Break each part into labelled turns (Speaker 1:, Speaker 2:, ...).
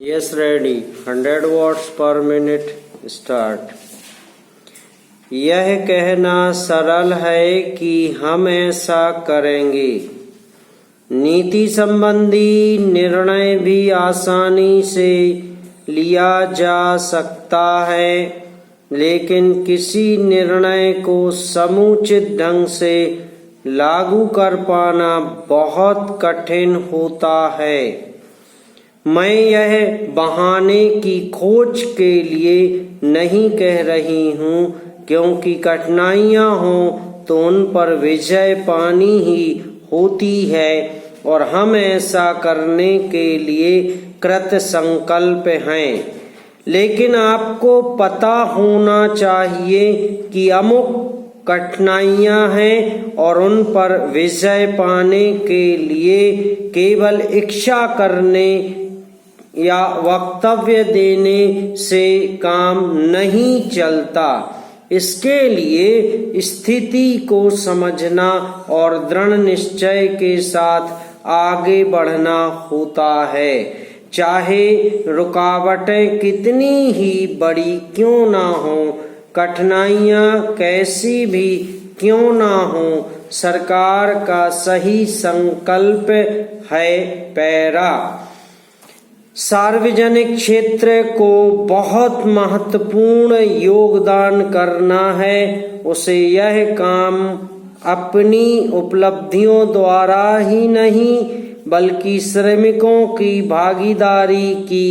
Speaker 1: Yes, ready. 100 watts per minute. Start. यह कहना सरल है कि हम ऐसा करेंगे। नीति संबंधी निर्णय भी आसानी से लिया जा सकता है, लेकिन किसी निर्णय को समुचित ढंग से लागू कर पाना बहुत कठिन होता है। मैं यह बहाने की खोज के लिए नहीं कह रही हूँ, क्योंकि कठिनाइयाँ हों तो उन पर विजय पानी ही होती है और हम ऐसा करने के लिए कृत संकल्प हैं। लेकिन आपको पता होना चाहिए कि अमुक कठिनाइयाँ हैं और उन पर विजय पाने के लिए केवल इच्छा करने या वक्तव्य देने से काम नहीं चलता। इसके लिए स्थिति को समझना और दृढ़ निश्चय के साथ आगे बढ़ना होता है, चाहे रुकावटें कितनी ही बड़ी क्यों ना हो, कठिनाइयाँ कैसी भी क्यों ना हो। सरकार का सही संकल्प है पैरा। सार्वजनिक क्षेत्र को बहुत महत्वपूर्ण योगदान करना है। उसे यह काम अपनी उपलब्धियों द्वारा ही नहीं, बल्कि श्रमिकों की भागीदारी की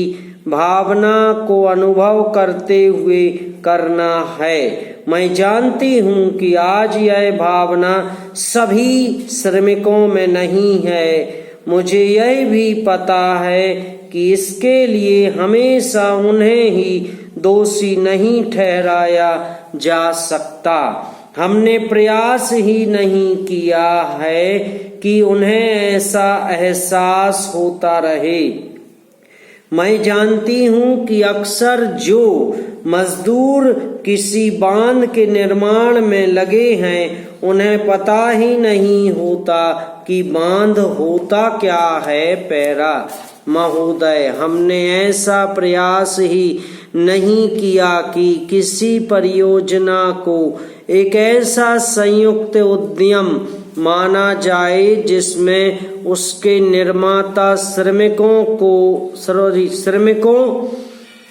Speaker 1: भावना को अनुभव करते हुए करना है। मैं जानती हूँ कि आज यह भावना सभी श्रमिकों में नहीं है। मुझे यह भी पता है कि इसके लिए हमेशा उन्हें ही दोषी नहीं ठहराया जा सकता। हमने प्रयास ही नहीं किया है कि उन्हें ऐसा एहसास होता रहे। मैं जानती हूँ कि अक्सर जो मजदूर किसी बांध के निर्माण में लगे हैं, उन्हें पता ही नहीं होता कि बांध होता क्या है पैरा। महोदय, हमने ऐसा प्रयास ही नहीं किया कि किसी परियोजना को एक ऐसा संयुक्त उद्यम माना जाए जिसमें उसके निर्माता श्रमिकों,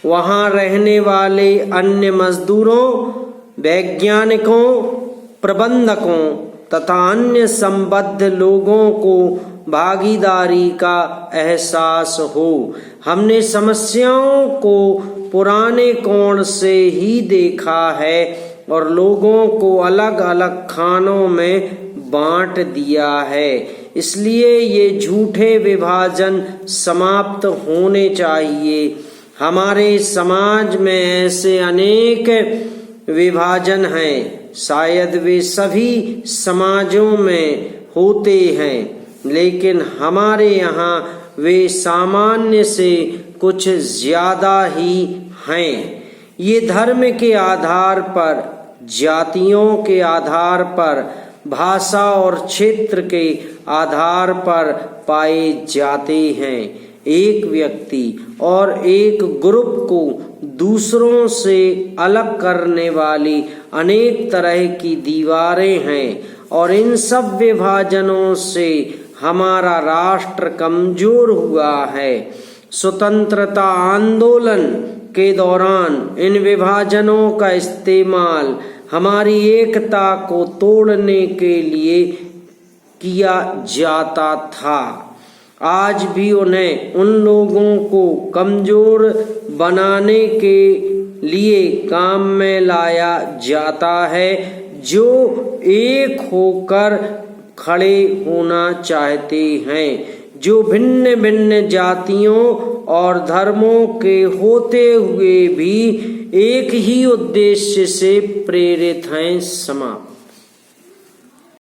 Speaker 1: वहां रहने वाले अन्य मजदूरों, वैज्ञानिकों, प्रबंधकों तथा अन्य संबद्ध लोगों को भागीदारी का एहसास हो। हमने समस्याओं को पुराने कोण से ही देखा है और लोगों को अलग अलग खानों में बांट दिया है। इसलिए ये झूठे विभाजन समाप्त होने चाहिए। हमारे समाज में ऐसे अनेक विभाजन हैं, शायद वे सभी समाजों में होते हैं, लेकिन हमारे यहाँ वे सामान्य से कुछ ज्यादा ही हैं। ये धर्म के आधार पर, जातियों के आधार पर, भाषा और क्षेत्र के आधार पर पाए जाते हैं। एक व्यक्ति और एक ग्रुप को दूसरों से अलग करने वाली अनेक तरह की दीवारें हैं और इन सब विभाजनों से हमारा राष्ट्र कमजोर हुआ है। स्वतंत्रता आंदोलन के दौरान इन विभाजनों का इस्तेमाल हमारी एकता को तोड़ने के लिए किया जाता था। आज भी उन्हें उन लोगों को कमजोर बनाने के लिए काम में लाया जाता है जो एक होकर खड़े होना चाहते हैं, जो भिन्न भिन्न जातियों और धर्मों के होते हुए भी एक ही उद्देश्य से प्रेरित हैं। समाप्त।